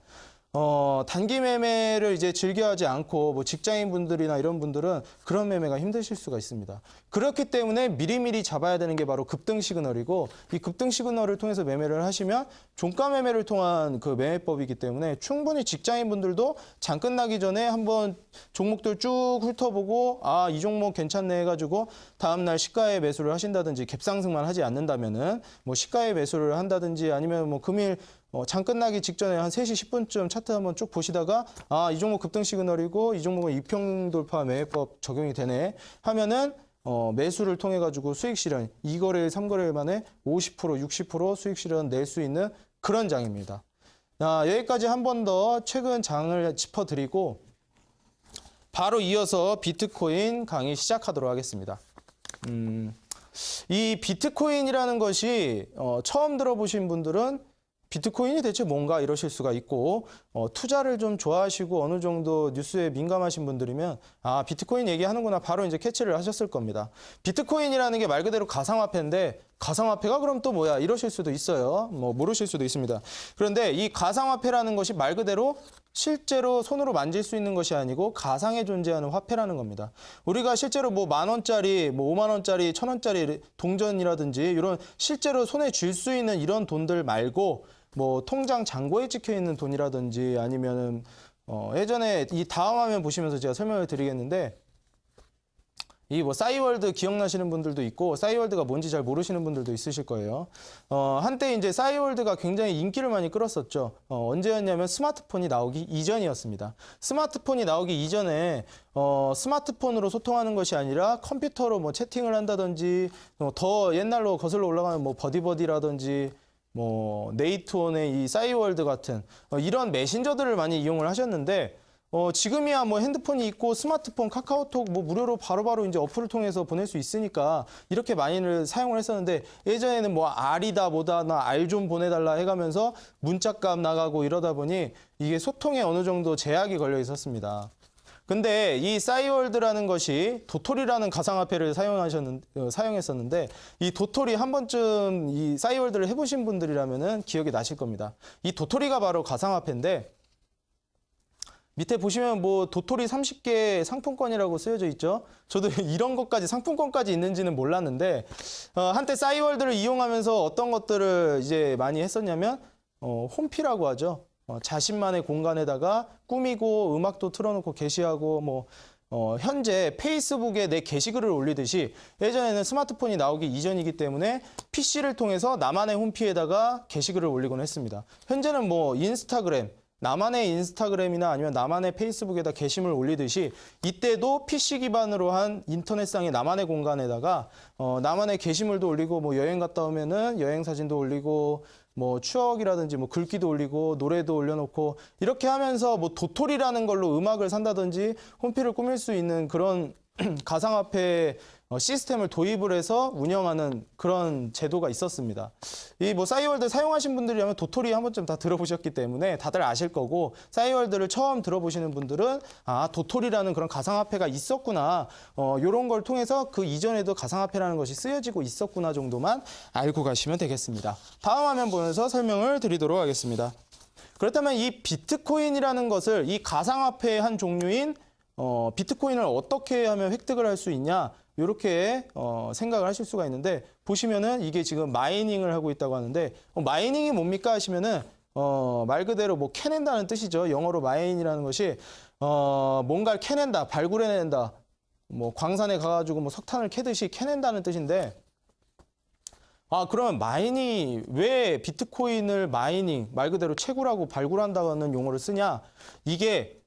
단기 매매를 이제 즐겨하지 않고 직장인 분들이나 이런 분들은 그런 매매가 힘드실 수가 있습니다. 그렇기 때문에 미리미리 잡아야 되는 게 바로 급등 시그널이고 이 급등 시그널을 통해서 매매를 하시면 종가 매매를 통한 그 매매법이기 때문에 충분히 직장인 분들도 장 끝나기 전에 한번 종목들 쭉 훑어보고 이 종목 괜찮네 해가지고 다음날 시가에 매수를 하신다든지 갭상승만 하지 않는다면은 시가에 매수를 한다든지 아니면 금일 장 끝나기 직전에 한 3시 10분쯤 차트 한번 쭉 보시다가 이 종목 급등 시그널이고 이 종목은 이평 돌파 매매법 적용이 되네 하면은 매수를 통해 가지고 수익 실현 2거래일, 3거래일 만에 50%, 60% 수익 실현 낼 수 있는 그런 장입니다. 여기까지 한 번 더 최근 장을 짚어드리고 바로 이어서 비트코인 강의 시작하도록 하겠습니다. 이 비트코인이라는 것이 처음 들어보신 분들은 비트코인이 대체 뭔가 이러실 수가 있고 투자를 좀 좋아하시고 어느 정도 뉴스에 민감하신 분들이면 비트코인 얘기하는구나 바로 이제 캐치를 하셨을 겁니다. 비트코인이라는 게 말 그대로 가상화폐인데 가상화폐가 그럼 또 뭐야 이러실 수도 있어요. 모르실 수도 있습니다. 그런데 이 가상화폐라는 것이 말 그대로 실제로 손으로 만질 수 있는 것이 아니고 가상에 존재하는 화폐라는 겁니다. 우리가 실제로 10,000원짜리, 50,000원짜리, 1,000원짜리 동전이라든지 이런 실제로 손에 쥘 수 있는 이런 돈들 말고 통장 잔고에 찍혀 있는 돈이라든지 아니면은 예전에 이 다음 화면 보시면서 제가 설명을 드리겠는데 이 싸이월드 기억나시는 분들도 있고 싸이월드가 뭔지 잘 모르시는 분들도 있으실 거예요. 한때 이제 싸이월드가 굉장히 인기를 많이 끌었었죠. 언제였냐면 스마트폰이 나오기 이전이었습니다. 스마트폰이 나오기 이전에 스마트폰으로 소통하는 것이 아니라 컴퓨터로 채팅을 한다든지 더 옛날로 거슬러 올라가면 버디버디라든지 네이트온의 이 싸이월드 같은 이런 메신저들을 많이 이용을 하셨는데 지금이야 뭐 핸드폰이 있고 스마트폰, 카카오톡 뭐 무료로 바로바로 이제 어플을 통해서 보낼 수 있으니까 이렇게 많이들 사용을 했었는데 예전에는 뭐 R이다 뭐다 나 R 좀 보내달라 해가면서 문자값 나가고 이러다 보니 이게 소통에 어느 정도 제약이 걸려 있었습니다. 근데 이 싸이월드라는 것이 도토리라는 가상화폐를 사용했었는데 이 도토리 한 번쯤 이 싸이월드를 해보신 분들이라면은 기억이 나실 겁니다. 이 도토리가 바로 가상화폐인데 밑에 보시면 뭐 도토리 30개 상품권이라고 쓰여져 있죠. 저도 이런 것까지 상품권까지 있는지는 몰랐는데 한때 싸이월드를 이용하면서 어떤 것들을 이제 많이 했었냐면 홈피라고 하죠. 자신만의 공간에다가 꾸미고 음악도 틀어놓고 게시하고 뭐 현재 페이스북에 내 게시글을 올리듯이 예전에는 스마트폰이 나오기 이전이기 때문에 PC를 통해서 나만의 홈피에다가 게시글을 올리곤 했습니다. 현재는 뭐 인스타그램 나만의 인스타그램이나 아니면 나만의 페이스북에다 게시물 올리듯이 이때도 PC 기반으로 한 인터넷상의 나만의 공간에다가 나만의 게시물도 올리고 뭐 여행 갔다 오면은 여행 사진도 올리고 뭐 추억이라든지 뭐 글귀도 올리고 노래도 올려놓고 이렇게 하면서 뭐 도토리라는 걸로 음악을 산다든지 홈피를 꾸밀 수 있는 그런 가상화폐 시스템을 도입을 해서 운영하는 그런 제도가 있었습니다. 이 뭐 싸이월드 사용하신 분들이라면 도토리 한 번쯤 다 들어보셨기 때문에 다들 아실 거고 싸이월드를 처음 들어보시는 분들은 아 도토리라는 그런 가상화폐가 있었구나 이런 걸 통해서 그 이전에도 가상화폐라는 것이 쓰여지고 있었구나 정도만 알고 가시면 되겠습니다. 다음 화면 보면서 설명을 드리도록 하겠습니다. 그렇다면 이 비트코인이라는 것을 이 가상화폐의 한 종류인 비트코인을 어떻게 하면 획득을 할 수 있냐 이렇게 생각을 하실 수가 있는데 보시면은 이게 지금 마이닝을 하고 있다고 하는데 마이닝이 뭡니까 하시면은 말 그대로 뭐 캐낸다는 뜻이죠. 영어로 마인이라는 것이 뭔가를 캐낸다, 발굴해낸다. 뭐 광산에 가가지고 뭐 석탄을 캐듯이 캐낸다는 뜻인데 그러면 마인이 왜 비트코인을 마이닝 말 그대로 채굴하고 발굴한다는 용어를 쓰냐? 이게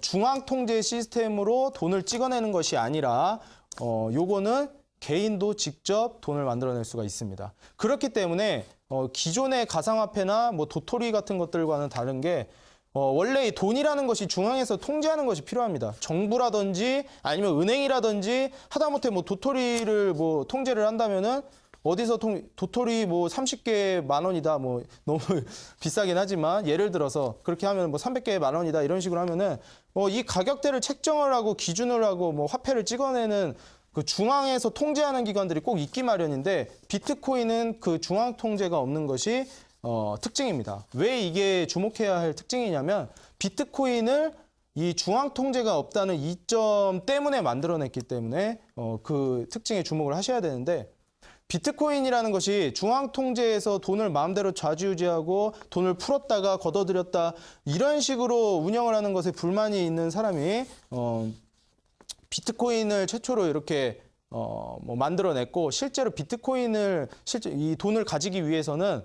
중앙 통제 시스템으로 돈을 찍어내는 것이 아니라 요거는 개인도 직접 돈을 만들어낼 수가 있습니다. 그렇기 때문에 기존의 가상화폐나 뭐 도토리 같은 것들과는 다른 게 원래 이 돈이라는 것이 중앙에서 통제하는 것이 필요합니다. 정부라든지 아니면 은행이라든지 하다못해 뭐 도토리를 뭐 통제를 한다면은 어디서 도토리 뭐 30개 만 원이다 뭐 너무 비싸긴 하지만 예를 들어서 그렇게 하면 뭐 300개 만 원이다 이런 식으로 하면은 이 가격대를 책정을 하고 기준을 하고 뭐 화폐를 찍어내는 그 중앙에서 통제하는 기관들이 꼭 있기 마련인데 비트코인은 그 중앙 통제가 없는 것이 특징입니다. 왜 이게 주목해야 할 특징이냐면 비트코인을 이 중앙 통제가 없다는 이점 때문에 만들어냈기 때문에 그 특징에 주목을 하셔야 되는데 비트코인이라는 것이 중앙 통제에서 돈을 마음대로 좌지우지하고 돈을 풀었다가 걷어들였다 이런 식으로 운영을 하는 것에 불만이 있는 사람이 비트코인을 최초로 이렇게 뭐 만들어냈고 실제로 비트코인을 이 돈을 가지기 위해서는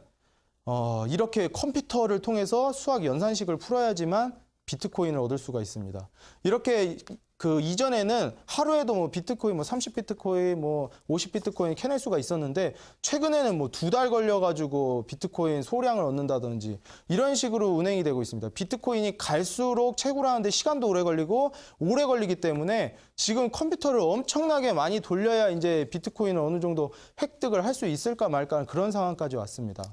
이렇게 컴퓨터를 통해서 수학 연산식을 풀어야지만 비트코인을 얻을 수가 있습니다. 이렇게 그 이전에는 하루에도 뭐 비트코인 뭐 30비트코인 뭐 50비트코인 캐낼 수가 있었는데 최근에는 뭐 2달 걸려가지고 비트코인 소량을 얻는다든지 이런 식으로 운행이 되고 있습니다. 비트코인이 갈수록 채굴하는데 시간도 오래 걸리고 오래 걸리기 때문에 지금 컴퓨터를 엄청나게 많이 돌려야 이제 비트코인을 어느 정도 획득을 할 수 있을까 말까 하는 그런 상황까지 왔습니다.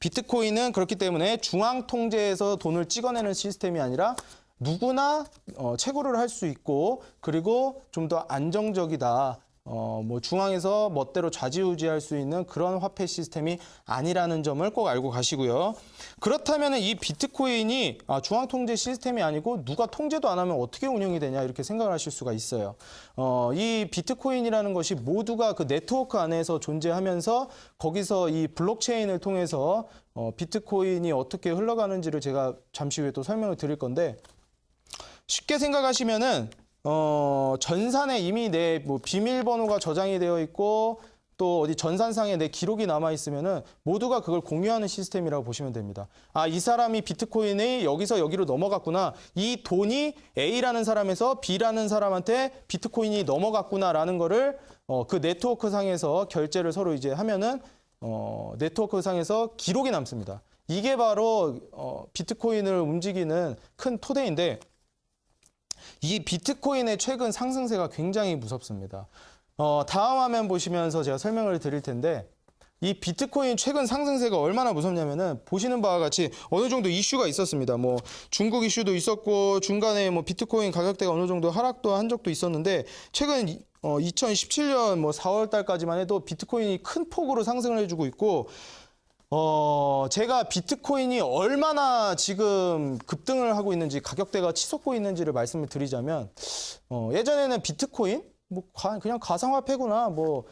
비트코인은 그렇기 때문에 중앙 통제에서 돈을 찍어내는 시스템이 아니라 누구나 채굴을 할 수 있고 그리고 좀 더 안정적이다. 뭐 중앙에서 멋대로 좌지우지할 수 있는 그런 화폐 시스템이 아니라는 점을 꼭 알고 가시고요. 그렇다면 이 비트코인이 중앙 통제 시스템이 아니고 누가 통제도 안 하면 어떻게 운영이 되냐 이렇게 생각을 하실 수가 있어요. 이 비트코인이라는 것이 모두가 그 네트워크 안에서 존재하면서 거기서 이 블록체인을 통해서 비트코인이 어떻게 흘러가는지를 제가 잠시 후에 또 설명을 드릴 건데 쉽게 생각하시면은 전산에 이미 내 뭐 비밀번호가 저장이 되어 있고 또 어디 전산상에 내 기록이 남아 있으면은 모두가 그걸 공유하는 시스템이라고 보시면 됩니다. 이 사람이 비트코인이 여기서 여기로 넘어갔구나. 이 돈이 A라는 사람에서 B라는 사람한테 비트코인이 넘어갔구나라는 거를 그 네트워크 상에서 결제를 서로 이제 하면은 네트워크 상에서 기록이 남습니다. 이게 바로 비트코인을 움직이는 큰 토대인데 이 비트코인의 최근 상승세가 굉장히 무섭습니다. 다음 화면 보시면서 제가 설명을 드릴 텐데 이 비트코인 최근 상승세가 얼마나 무섭냐면은 보시는 바와 같이 어느 정도 이슈가 있었습니다. 뭐 중국 이슈도 있었고 중간에 뭐 비트코인 가격대가 어느 정도 하락도 한 적도 있었는데 최근 2017년 뭐 4월 달까지만 해도 비트코인이 큰 폭으로 상승을 해주고 있고 제가 비트코인이 얼마나 지금 급등을 하고 있는지 가격대가 치솟고 있는지를 말씀을 드리자면 예전에는 비트코인 뭐 그냥 가상화폐구나 뭐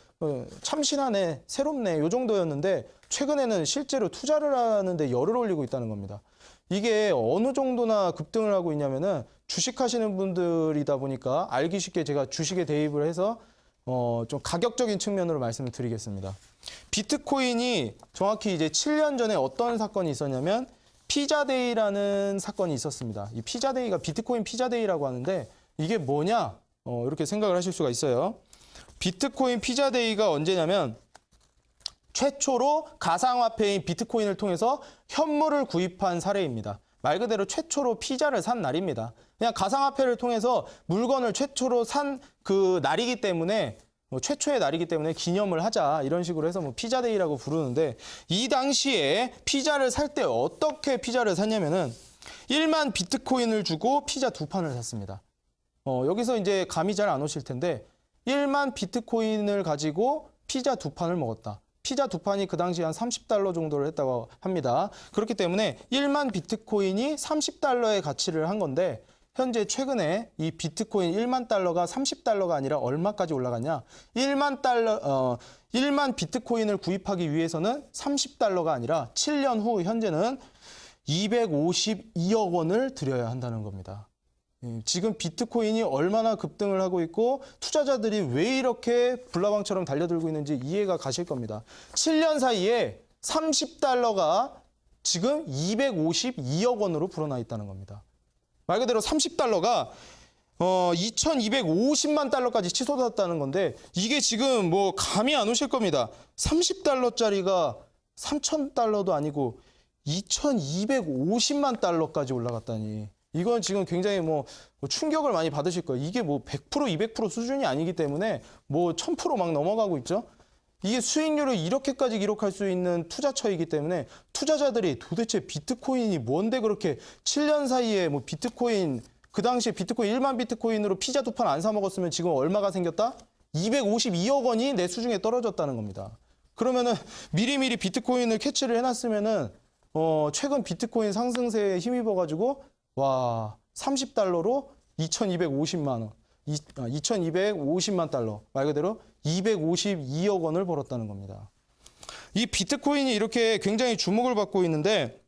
참신하네 새롭네 요 정도였는데 최근에는 실제로 투자를 하는데 열을 올리고 있다는 겁니다. 이게 어느 정도나 급등을 하고 있냐면은 주식하시는 분들이다 보니까 알기 쉽게 제가 주식에 대입을 해서 좀 가격적인 측면으로 말씀을 드리겠습니다. 비트코인이 정확히 이제 7년 전에 어떤 사건이 있었냐면 피자데이라는 사건이 있었습니다. 이 피자데이가 비트코인 피자데이라고 하는데 이게 뭐냐? 이렇게 생각을 하실 수가 있어요. 비트코인 피자데이가 언제냐면 최초로 가상화폐인 비트코인을 통해서 현물을 구입한 사례입니다. 말 그대로 최초로 피자를 산 날입니다. 그냥 가상화폐를 통해서 물건을 최초로 산 그 날이기 때문에 최초의 날이기 때문에 기념을 하자 이런 식으로 해서 뭐 피자데이라고 부르는데 이 당시에 피자를 살 때 어떻게 피자를 샀냐면은 1만 비트코인을 주고 피자 2판을 샀습니다. 여기서 이제 감이 잘 안 오실 텐데 1만 비트코인을 가지고 피자 2판을 먹었다. 피자 2판이 그 당시 한 $30 정도를 했다고 합니다. 그렇기 때문에 1만 비트코인이 $30의 가치를 한 건데 현재 최근에 이 비트코인 1만 달러가 $30가 아니라 얼마까지 올라갔냐? 1만 비트코인을 구입하기 위해서는 $30가 아니라 7년 후 현재는 252억 원을 들여야 한다는 겁니다. 지금 비트코인이 얼마나 급등을 하고 있고 투자자들이 왜 이렇게 불나방처럼 달려들고 있는지 이해가 가실 겁니다. 7년 사이에 $30가 지금 252억 원으로 불어나 있다는 겁니다. 말 그대로 $30가 2250만 달러까지 치솟았다는 건데 이게 지금 뭐 감이 안 오실 겁니다. $30짜리가 $3000도 아니고 2250만 달러까지 올라갔다니. 이건 지금 굉장히 뭐 충격을 많이 받으실 거예요. 이게 뭐 100%, 200% 수준이 아니기 때문에 뭐 1000% 막 넘어가고 있죠. 이게 수익률을 이렇게까지 기록할 수 있는 투자처이기 때문에 투자자들이 도대체 비트코인이 뭔데 그렇게 7년 사이에 뭐 비트코인 그 당시에 비트코인 1만 비트코인으로 피자 2판 안 사 먹었으면 지금 얼마가 생겼다? 252억 원이 내 수중에 떨어졌다는 겁니다. 그러면은 미리미리 비트코인을 캐치를 해놨으면은 최근 비트코인 상승세에 힘입어가지고 와 $30로 2250만 원, 2250만 달러 말 그대로 252억 원을 벌었다는 겁니다. 이 비트코인이 이렇게 굉장히 주목을 받고 있는데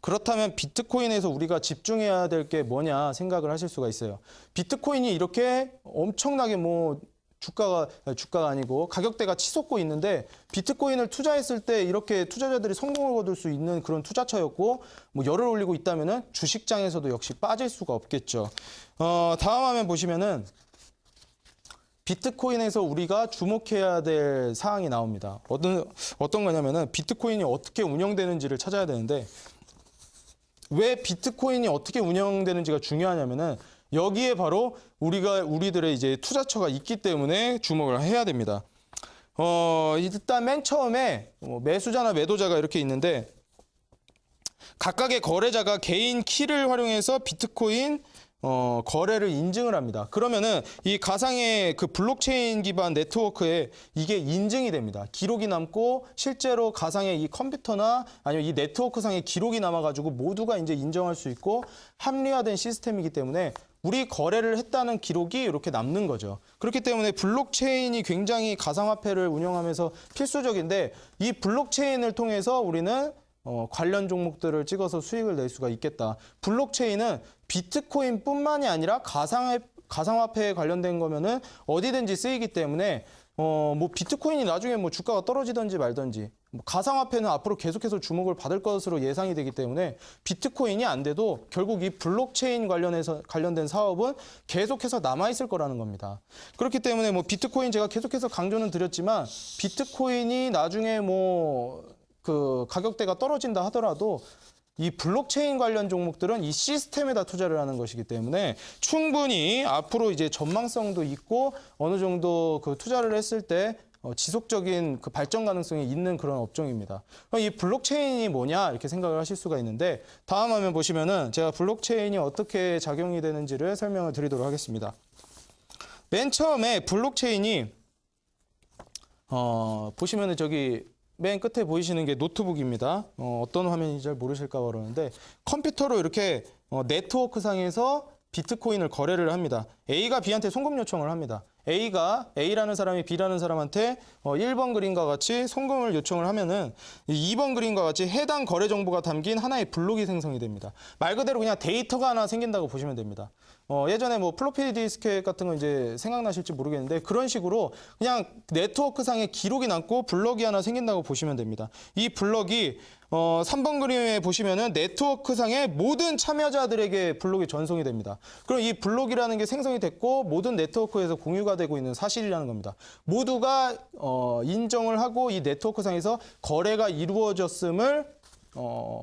그렇다면 비트코인에서 우리가 집중해야 될 게 뭐냐 생각을 하실 수가 있어요. 비트코인이 이렇게 엄청나게 뭐 주가가 아니고 가격대가 치솟고 있는데 비트코인을 투자했을 때 이렇게 투자자들이 성공을 거둘 수 있는 그런 투자처였고 뭐 열을 올리고 있다면은 주식장에서도 역시 빠질 수가 없겠죠. 다음 화면 보시면은 비트코인에서 우리가 주목해야 될 사항이 나옵니다. 어떤 거냐면은 비트코인이 어떻게 운영되는지를 찾아야 되는데 왜 비트코인이 어떻게 운영되는지가 중요하냐면은 여기에 바로 우리들의 이제 투자처가 있기 때문에 주목을 해야 됩니다. 일단 맨 처음에 매수자나 매도자가 이렇게 있는데 각각의 거래자가 개인 키를 활용해서 비트코인 거래를 인증을 합니다. 그러면은 이 가상의 그 블록체인 기반 네트워크에 이게 인증이 됩니다. 기록이 남고 실제로 가상의 이 컴퓨터나 아니면 이 네트워크상의 기록이 남아가지고 모두가 이제 인정할 수 있고 합리화된 시스템이기 때문에 우리 거래를 했다는 기록이 이렇게 남는 거죠. 그렇기 때문에 블록체인이 굉장히 가상화폐를 운영하면서 필수적인데 이 블록체인을 통해서 우리는 관련 종목들을 찍어서 수익을 낼 수가 있겠다. 블록체인은 비트코인뿐만이 아니라 가상화폐에 관련된 거면은 어디든지 쓰이기 때문에 뭐 비트코인이 나중에 뭐 주가가 떨어지든지 말든지 가상화폐는 앞으로 계속해서 주목을 받을 것으로 예상이 되기 때문에 비트코인이 안 돼도 결국 이 블록체인 관련된 사업은 계속해서 남아있을 거라는 겁니다. 그렇기 때문에 뭐 비트코인 제가 계속해서 강조는 드렸지만 비트코인이 나중에 뭐 그 가격대가 떨어진다 하더라도 이 블록체인 관련 종목들은 이 시스템에다 투자를 하는 것이기 때문에 충분히 앞으로 이제 전망성도 있고 어느 정도 그 투자를 했을 때 지속적인 그 발전 가능성이 있는 그런 업종입니다. 그럼 이 블록체인이 뭐냐 이렇게 생각을 하실 수가 있는데 다음 화면 보시면은 제가 블록체인이 어떻게 작용이 되는지를 설명을 드리도록 하겠습니다. 맨 처음에 블록체인이 보시면은 저기 맨 끝에 보이시는 게 노트북입니다. 어떤 화면인지 잘 모르실까 봐 그러는데 컴퓨터로 이렇게 네트워크 상에서 비트코인을 거래를 합니다. A가 B한테 송금 요청을 합니다. A가 A라는 사람이 B라는 사람한테 1번 그림과 같이 송금을 요청을 하면은 2번 그림과 같이 해당 거래 정보가 담긴 하나의 블록이 생성이 됩니다. 말 그대로 그냥 데이터가 하나 생긴다고 보시면 됩니다. 예전에 뭐 플로피 디스켓 같은 거 이제 생각나실지 모르겠는데 그런 식으로 그냥 네트워크 상에 기록이 남고 블럭이 하나 생긴다고 보시면 됩니다. 이 블럭이 3번 그림에 보시면은 네트워크 상의 모든 참여자들에게 블록이 전송이 됩니다. 그럼 이 블록이라는 게 생성이 됐고 모든 네트워크에서 공유가 되고 있는 사실이라는 겁니다. 모두가 인정을 하고 이 네트워크 상에서 거래가 이루어졌음을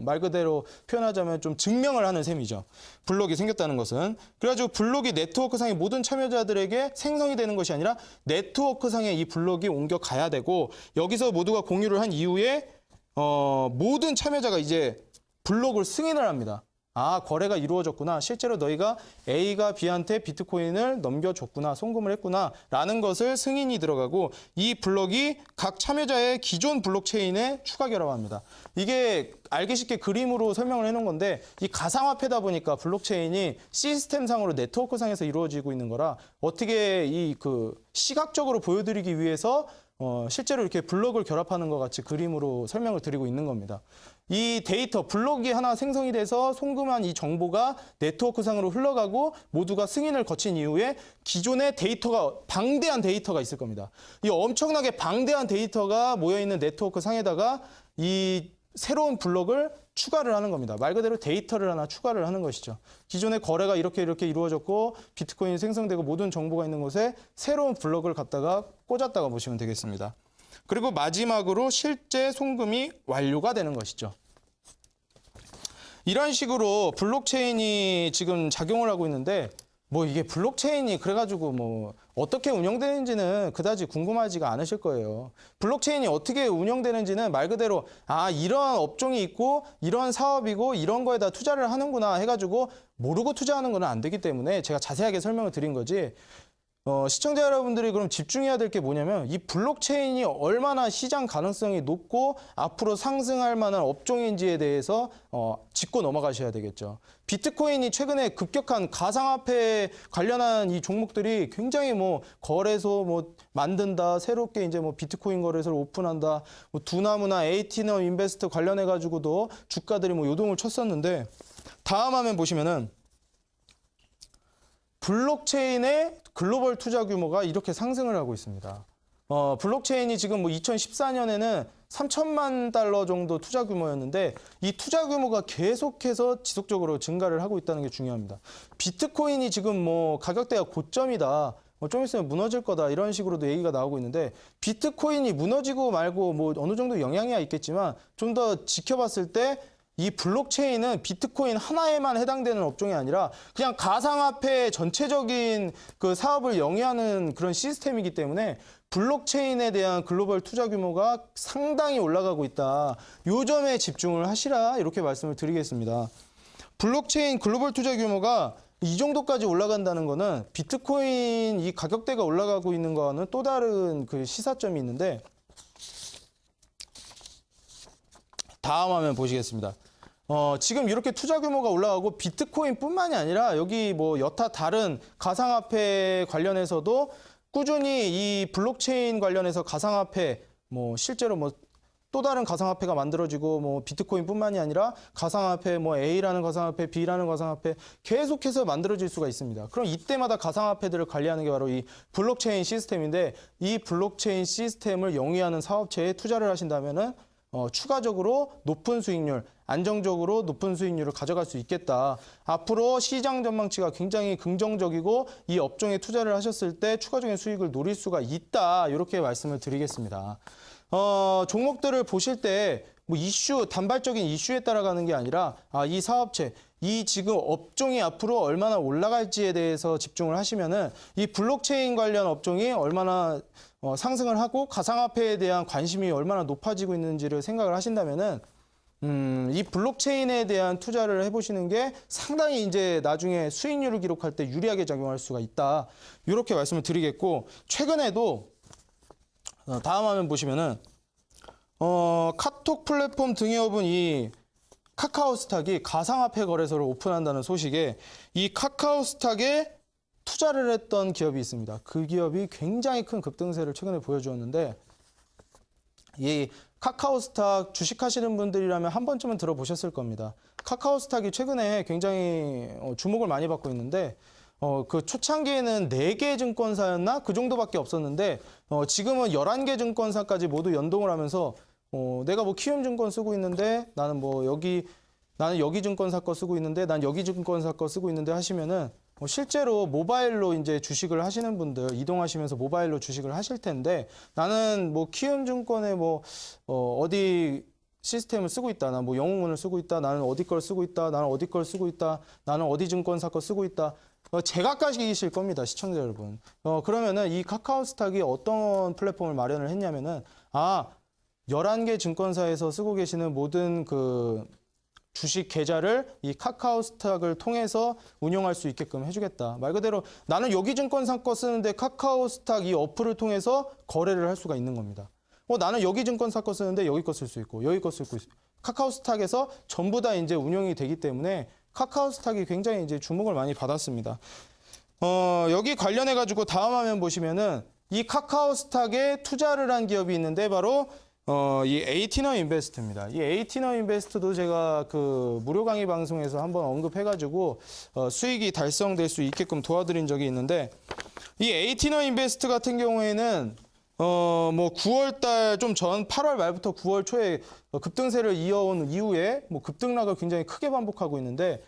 말 그대로 표현하자면 좀 증명을 하는 셈이죠. 블록이 생겼다는 것은. 그래가지고 블록이 네트워크 상의 모든 참여자들에게 생성이 되는 것이 아니라 네트워크 상에 이 블록이 옮겨 가야 되고 여기서 모두가 공유를 한 이후에 모든 참여자가 이제 블록을 승인을 합니다. 아, 거래가 이루어졌구나. 실제로 너희가 A가 B한테 비트코인을 넘겨줬구나. 송금을 했구나. 라는 것을 승인이 들어가고 이 블록이 각 참여자의 기존 블록체인에 추가 결합합니다. 이게 알기 쉽게 그림으로 설명을 해놓은 건데 이 가상화폐다 보니까 블록체인이 시스템상으로 네트워크상에서 이루어지고 있는 거라 어떻게 이 그 시각적으로 보여드리기 위해서 실제로 이렇게 블록을 결합하는 것 같이 그림으로 설명을 드리고 있는 겁니다. 이 데이터, 블록이 하나 생성이 돼서 송금한 이 정보가 네트워크상으로 흘러가고 모두가 승인을 거친 이후에 기존의 데이터가, 방대한 데이터가 있을 겁니다. 이 엄청나게 방대한 데이터가 모여있는 네트워크 상에다가 이 새로운 블록을 추가를 하는 겁니다. 말 그대로 데이터를 하나 추가를 하는 것이죠. 기존의 거래가 이렇게 이루어졌고 비트코인이 생성되고 모든 정보가 있는 곳에 새로운 블록을 갖다가 꽂았다가 보시면 되겠습니다. 그리고 마지막으로 실제 송금이 완료가 되는 것이죠. 이런 식으로 블록체인이 지금 작용을 하고 있는데 뭐 이게 블록체인이 그래가지고 뭐 어떻게 운영되는지는 그다지 궁금하지가 않으실 거예요. 블록체인이 어떻게 운영되는지는 말 그대로 이런 업종이 있고 이런 사업이고 이런 거에다 투자를 하는구나 해가지고 모르고 투자하는 건 안 되기 때문에 제가 자세하게 설명을 드린 거지. 시청자 여러분들이 그럼 집중해야 될 게 뭐냐면 이 블록체인이 얼마나 시장 가능성이 높고 앞으로 상승할 만한 업종인지에 대해서 짚고 넘어가셔야 되겠죠. 비트코인이 최근에 급격한 가상화폐 관련한 이 종목들이 굉장히 뭐 거래소 뭐 만든다, 새롭게 이제 뭐 비트코인 거래소를 오픈한다, 뭐 두나무나 에이티너 인베스트 관련해 가지고도 주가들이 뭐 요동을 쳤었는데 다음 화면 보시면은 블록체인의 글로벌 투자 규모가 이렇게 상승을 하고 있습니다. 블록체인이 지금 뭐 2014년에는 3천만 달러 정도 투자 규모였는데 이 투자 규모가 계속해서 지속적으로 증가를 하고 있다는 게 중요합니다. 비트코인이 지금 뭐 가격대가 고점이다. 좀 있으면 무너질 거다 이런 식으로도 얘기가 나오고 있는데 비트코인이 무너지고 말고 뭐 어느 정도 영향이 있겠지만 좀 더 지켜봤을 때 이 블록체인은 비트코인 하나에만 해당되는 업종이 아니라 그냥 가상화폐 전체적인 그 사업을 영위하는 그런 시스템이기 때문에 블록체인에 대한 글로벌 투자 규모가 상당히 올라가고 있다. 요 점에 집중을 하시라 이렇게 말씀을 드리겠습니다. 블록체인 글로벌 투자 규모가 이 정도까지 올라간다는 거는 비트코인 이 가격대가 올라가고 있는 거와는 또 다른 그 시사점이 있는데 다음 화면 보시겠습니다. 지금 이렇게 투자 규모가 올라가고 비트코인뿐만이 아니라 여기 뭐 여타 다른 가상화폐 관련해서도 꾸준히 이 블록체인 관련해서 가상화폐 뭐 실제로 뭐 또 다른 가상화폐가 만들어지고 뭐 비트코인뿐만이 아니라 가상화폐 뭐 A라는 가상화폐, B라는 가상화폐 계속해서 만들어질 수가 있습니다. 그럼 이때마다 가상화폐들을 관리하는 게 바로 이 블록체인 시스템인데 이 블록체인 시스템을 영위하는 사업체에 투자를 하신다면은 추가적으로 높은 수익률, 안정적으로 높은 수익률을 가져갈 수 있겠다. 앞으로 시장 전망치가 굉장히 긍정적이고 이 업종에 투자를 하셨을 때 추가적인 수익을 노릴 수가 있다. 이렇게 말씀을 드리겠습니다. 종목들을 보실 때 뭐 이슈, 단발적인 이슈에 따라가는 게 아니라 이 사업체, 이 지금 업종이 앞으로 얼마나 올라갈지에 대해서 집중을 하시면은 이 블록체인 관련 업종이 얼마나 상승을 하고 가상화폐에 대한 관심이 얼마나 높아지고 있는지를 생각을 하신다면은 이 블록체인에 대한 투자를 해보시는 게 상당히 이제 나중에 수익률을 기록할 때 유리하게 작용할 수가 있다. 이렇게 말씀을 드리겠고, 최근에도 다음 화면 보시면은 카톡 플랫폼 등이업은 이 카카오스탁이 가상화폐 거래소를 오픈한다는 소식에 이 카카오스탁에 투자를 했던 기업이 있습니다. 그 기업이 굉장히 큰 급등세를 최근에 보여주었는데, 이 카카오스탁 주식하시는 분들이라면 한 번쯤은 들어보셨을 겁니다. 카카오스탁이 최근에 굉장히 주목을 많이 받고 있는데, 그 초창기에는 4개 증권사였나? 그 정도밖에 없었는데, 지금은 11개 증권사까지 모두 연동을 하면서, 내가 뭐 키움증권 쓰고 있는데, 나는 여기 증권사 거 쓰고 있는데, 난 여기 증권사 거 쓰고 있는데 하시면은, 실제로 모바일로 이제 주식을 하시는 분들, 이동하시면서 모바일로 주식을 하실 텐데, 나는 뭐 키움증권에 어디 시스템을 쓰고 있다. 나는 뭐 영웅문을 쓰고 있다. 나는 어디 걸 쓰고 있다. 나는 어디 걸 쓰고 있다. 나는 어디 증권사 거 쓰고 있다. 제각각이실 겁니다, 시청자 여러분. 그러면은 이 카카오스탁이 어떤 플랫폼을 마련을 했냐면은, 11개 증권사에서 쓰고 계시는 모든 그 주식 계좌를 이 카카오스탁을 통해서 운영할 수 있게끔 해주겠다. 말 그대로 나는 여기 증권사 거 쓰는데 카카오스탁 이 어플을 통해서 거래를 할 수가 있는 겁니다. 나는 여기 증권사 거 쓰는데 여기 거 쓸 수 있고 여기 거 쓸 수 있고 카카오스탁에서 전부 다 이제 운영이 되기 때문에 카카오스탁이 굉장히 이제 주목을 많이 받았습니다. 여기 관련해 가지고 다음 화면 보시면은 이 카카오스탁에 투자를 한 기업이 있는데 바로 이 에이티너 인베스트입니다. 이 에이티너 인베스트도 제가 그 무료 강의 방송에서 한번 언급해가지고 수익이 달성될 수 있게끔 도와드린 적이 있는데, 이 에이티너 인베스트 같은 경우에는 뭐 9월달 좀 전 8월 말부터 9월 초에 급등세를 이어온 이후에 뭐 급등락을 굉장히 크게 반복하고 있는데,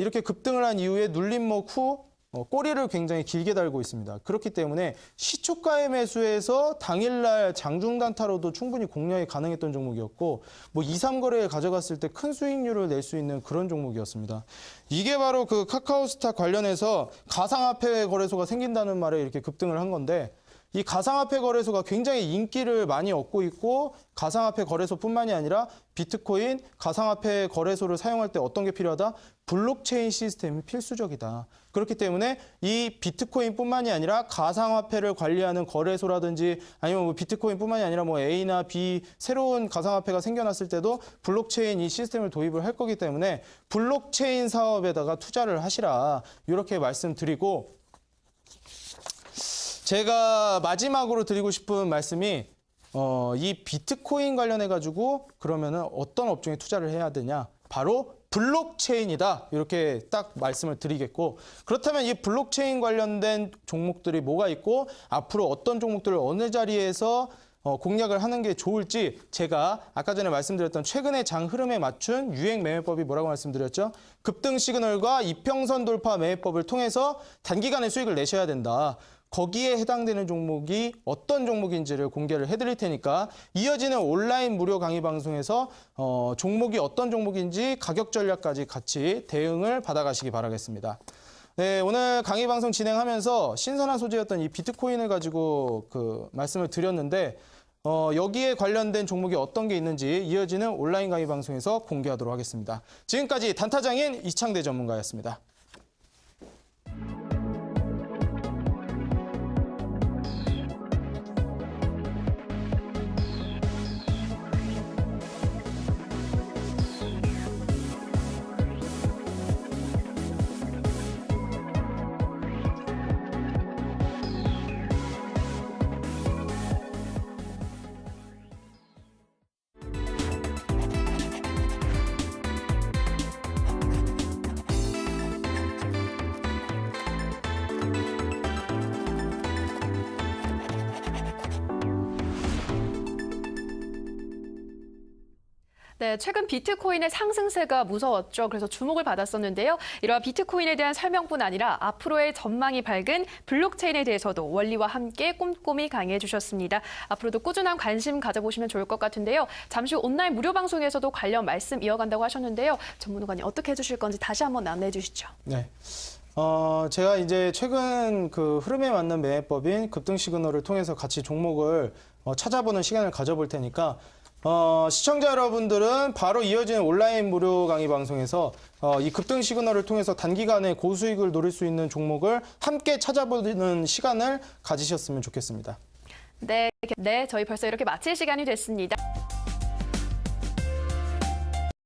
이렇게 급등을 한 이후에 눌림목 후 꼬리를 굉장히 길게 달고 있습니다. 그렇기 때문에 시초가의 매수에서 당일날 장중단타로도 충분히 공략이 가능했던 종목이었고, 뭐 2, 3거래에 가져갔을 때 큰 수익률을 낼 수 있는 그런 종목이었습니다. 이게 바로 그 카카오스탁 관련해서 가상화폐 거래소가 생긴다는 말에 이렇게 급등을 한 건데, 이 가상화폐 거래소가 굉장히 인기를 많이 얻고 있고, 가상화폐 거래소뿐만이 아니라 비트코인, 가상화폐 거래소를 사용할 때 어떤 게 필요하다? 블록체인 시스템이 필수적이다. 그렇기 때문에 이 비트코인뿐만이 아니라 가상화폐를 관리하는 거래소라든지 아니면 뭐 비트코인뿐만이 아니라 뭐 A나 B 새로운 가상화폐가 생겨났을 때도 블록체인 이 시스템을 도입을 할 거기 때문에 블록체인 사업에다가 투자를 하시라. 이렇게 말씀드리고, 제가 마지막으로 드리고 싶은 말씀이 이 비트코인 관련해 가지고 그러면은 어떤 업종에 투자를 해야 되냐? 바로 블록체인이다. 이렇게 딱 말씀을 드리겠고, 그렇다면 이 블록체인 관련된 종목들이 뭐가 있고 앞으로 어떤 종목들을 어느 자리에서 공략을 하는 게 좋을지, 제가 아까 전에 말씀드렸던 최근의 장 흐름에 맞춘 유행 매매법이 뭐라고 말씀드렸죠? 급등 시그널과 이평선 돌파 매매법을 통해서 단기간에 수익을 내셔야 된다. 거기에 해당되는 종목이 어떤 종목인지를 공개를 해드릴 테니까 이어지는 온라인 무료 강의 방송에서 종목이 어떤 종목인지 가격 전략까지 같이 대응을 받아가시기 바라겠습니다. 네, 오늘 강의 방송 진행하면서 신선한 소재였던 이 비트코인을 가지고 그 말씀을 드렸는데, 여기에 관련된 종목이 어떤 게 있는지 이어지는 온라인 강의 방송에서 공개하도록 하겠습니다. 지금까지 단타장인 이창대 전문가였습니다. 네, 최근 비트코인의 상승세가 무서웠죠. 그래서 주목을 받았었는데요. 이러한 비트코인에 대한 설명뿐 아니라 앞으로의 전망이 밝은 블록체인에 대해서도 원리와 함께 꼼꼼히 강의해 주셨습니다. 앞으로도 꾸준한 관심 가져보시면 좋을 것 같은데요. 잠시 후 온라인 무료 방송에서도 관련 말씀 이어간다고 하셨는데요. 전문가님 어떻게 해주실 건지 다시 한번 안내해 주시죠. 네. 제가 이제 최근 그 흐름에 맞는 매매법인 급등 시그널을 통해서 같이 종목을 찾아보는 시간을 가져볼 테니까 시청자 여러분들은 바로 이어지는 온라인 무료 강의 방송에서 이 급등 시그널을 통해서 단기간에 고수익을 노릴 수 있는 종목을 함께 찾아보는 시간을 가지셨으면 좋겠습니다. 네, 저희 벌써 이렇게 마칠 시간이 됐습니다.